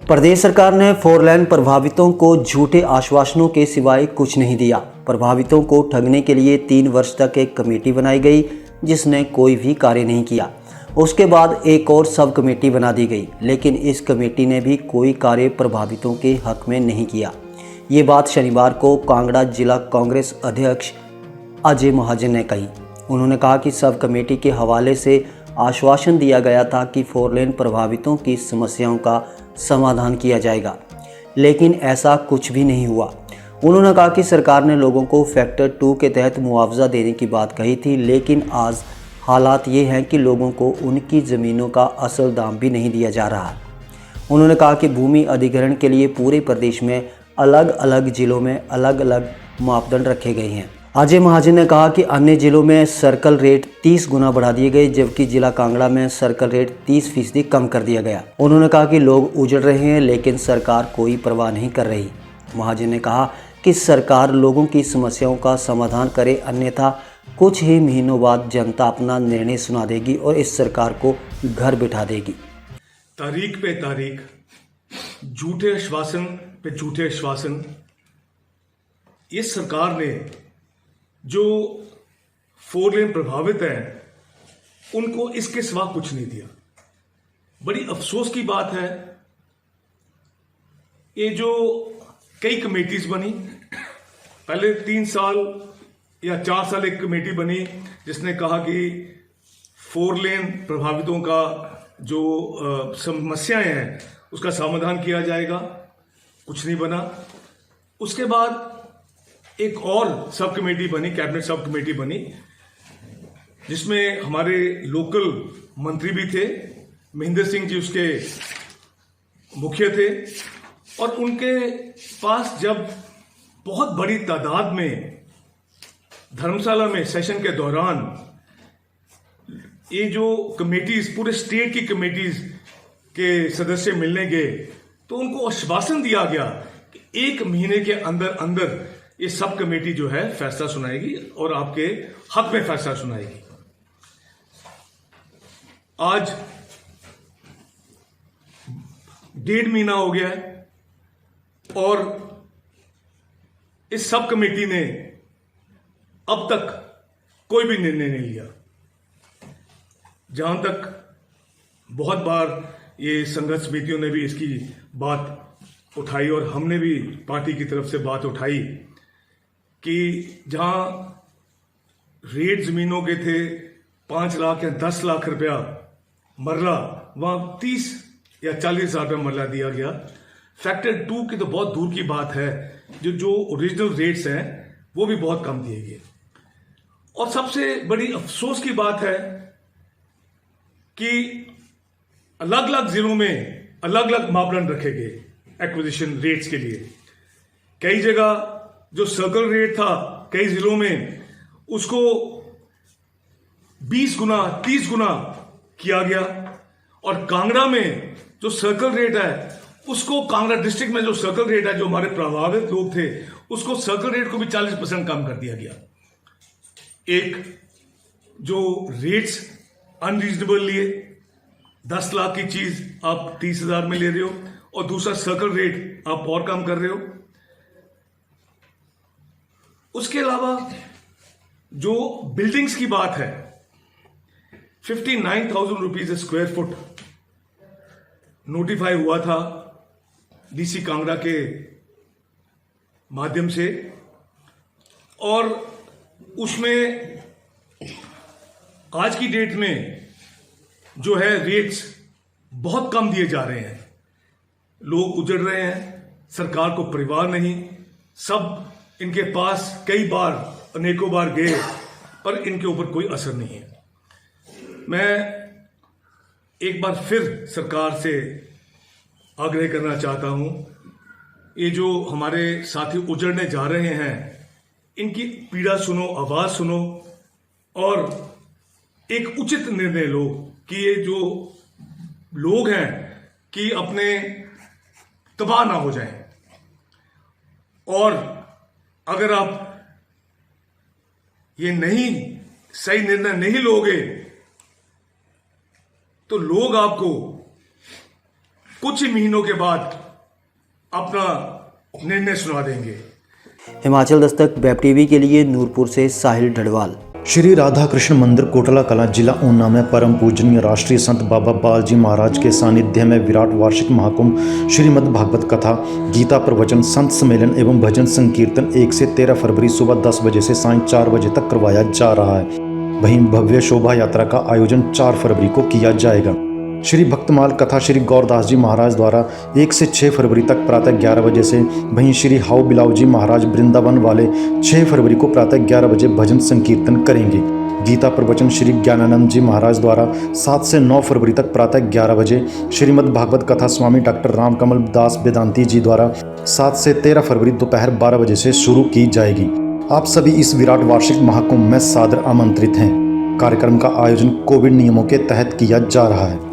प्रदेश सरकार ने 4 लेन प्रभावितों को झूठे आश्वासनों के सिवाय कुछ नहीं दिया। प्रभावितों को ठगने के लिए 3 वर्ष तक एक कमेटी बनाई गई जिसने कोई भी कार्य नहीं किया। उसके बाद एक और सब कमेटी बना दी गई, लेकिन इस कमेटी ने भी कोई कार्य प्रभावितों के हक में नहीं किया। ये बात शनिवार को कांगड़ा जिला कांग्रेस अध्यक्ष अजय महाजन ने कही। उन्होंने कहा कि सब कमेटी के हवाले से आश्वासन दिया गया था कि 4 लेन प्रभावितों की समस्याओं का समाधान किया जाएगा, लेकिन ऐसा कुछ भी नहीं हुआ। उन्होंने कहा कि सरकार ने लोगों को फैक्टर 2 के तहत मुआवजा देने की बात कही थी, लेकिन आज हालात ये हैं कि लोगों को उनकी ज़मीनों का असल दाम भी नहीं दिया जा रहा। उन्होंने कहा कि भूमि अधिग्रहण के लिए पूरे प्रदेश में अलग अलग जिलों में अलग अलग मापदंड रखे गए हैं। अजय महाजन ने कहा कि अन्य जिलों में सर्कल रेट 30 गुना बढ़ा दिए गए, जबकि जिला कांगड़ा में सर्कल रेट 30% कम कर दिया गया। उन्होंने कहा कि लोग उजड़ रहे हैं, लेकिन सरकार कोई परवाह नहीं कर रही। महाजन ने कहा कि सरकार लोगों की समस्याओं का समाधान करे, अन्यथा कुछ ही महीनों बाद जनता अपना निर्णय सुना देगी और इस सरकार को घर बिठा देगी। तारीख पे तारीख, झूठे आश्वासन पे झूठे आश्वासन। ये सरकार ने जो 4 लेन प्रभावित हैं उनको इसके सिवा कुछ नहीं दिया। बड़ी अफसोस की बात है, ये जो कई कमेटीज बनी, पहले 3 साल या 4 साल एक कमेटी बनी जिसने कहा कि 4 लेन प्रभावितों का जो समस्याएं हैं उसका समाधान किया जाएगा। कुछ नहीं बना। उसके बाद एक और सब कमेटी बनी, कैबिनेट सब कमेटी बनी, जिसमें हमारे लोकल मंत्री भी थे, महेंद्र सिंह जी उसके मुखिया थे, और उनके पास जब बहुत बड़ी तादाद में धर्मशाला में सेशन के दौरान ये जो कमेटीज, पूरे स्टेट की कमेटीज के सदस्य मिलने गए, तो उनको आश्वासन दिया गया कि 1 महीने के अंदर अंदर ये सब कमेटी जो है फैसला सुनाएगी और आपके हक में फैसला सुनाएगी। आज 1.5 महीना हो गया है और इस सब कमेटी ने अब तक कोई भी निर्णय नहीं लिया। जहां तक बहुत बार ये संघर्ष समितियों ने भी इसकी बात उठाई और हमने भी पार्टी की तरफ से बात उठाई कि जहां रेट जमीनों के थे 5 लाख या 10 लाख रुपया मरला, वहां 30 या 40 हजार रुपया मरला दिया गया। फैक्टर 2 की तो बहुत दूर की बात है, जो ओरिजिनल रेट्स हैं वो भी बहुत कम दिए गए। और सबसे बड़ी अफसोस की बात है कि अलग अलग जिलों में अलग अलग मापदंड रखे गए एक्विजिशन रेट्स के लिए। कई जगह जो सर्कल रेट था कई जिलों में उसको 20 गुना 30 गुना किया गया, और कांगड़ा में जो सर्कल रेट है उसको, कांगड़ा डिस्ट्रिक्ट में जो सर्कल रेट है, जो हमारे प्रभावित लोग थे, उसको सर्कल रेट को भी 40% कम कर दिया गया। एक जो रेट्स अनरीजनेबल लिए, 10 लाख की चीज आप 30,000 में ले रहे हो, और दूसरा सर्कल रेट आप और कम कर रहे हो। उसके अलावा जो बिल्डिंग्स की बात है, 59,000 रुपीज स्क्वायर फुट नोटिफाई हुआ था डीसी कांगड़ा के माध्यम से, और उसमें आज की डेट में जो है रेट्स बहुत कम दिए जा रहे हैं। लोग उजड़ रहे हैं, सरकार को परिवार नहीं, सब इनके पास कई बार अनेकों बार गए, पर इनके ऊपर कोई असर नहीं है। मैं एक बार फिर सरकार से आग्रह करना चाहता हूं, ये जो हमारे साथी उजड़ने जा रहे हैं इनकी पीड़ा सुनो, आवाज सुनो, और एक उचित निर्णय लो कि ये जो लोग हैं कि अपने तबाह ना हो जाएं। और अगर आप ये नहीं सही निर्णय नहीं लोगे तो लोग आपको कुछ ही महीनों के बाद अपना निर्णय सुना देंगे। हिमाचल दस्तक वेब टीवी के लिए नूरपुर से साहिल ढडवाल। श्री राधा कृष्ण मंदिर कोटला कला जिला ऊना में परम पूजनीय राष्ट्रीय संत बाबा बालजी महाराज के सानिध्य में विराट वार्षिक महाकुंभ श्रीमद् भागवत कथा, गीता प्रवचन, संत सम्मेलन एवं भजन संकीर्तन 1 से 13 फरवरी सुबह 10 बजे से सायं 4 बजे तक करवाया जा रहा है। वहीं भव्य शोभा यात्रा का आयोजन 4 फरवरी को किया जाएगा। श्री भक्तमाल कथा श्री गौरदास जी महाराज द्वारा 1 से 6 फरवरी तक प्रातः 11 बजे से, वहीं श्री हाउ बिलाव जी महाराज वृंदावन वाले 6 फरवरी को प्रातः 11 बजे भजन संकीर्तन करेंगे। गीता प्रवचन श्री ज्ञानानंद जी महाराज द्वारा 7 से 9 फरवरी तक प्रातः 11 बजे, श्रीमद् भागवत कथा स्वामी डॉक्टर रामकमल दास वेदांती जी द्वारा 7 से 13 फरवरी दोपहर 12 बजे से शुरू की जाएगी। आप सभी इस विराट वार्षिक महाकुंभ में सादर आमंत्रित हैं। कार्यक्रम का आयोजन कोविड नियमों के तहत किया जा रहा है।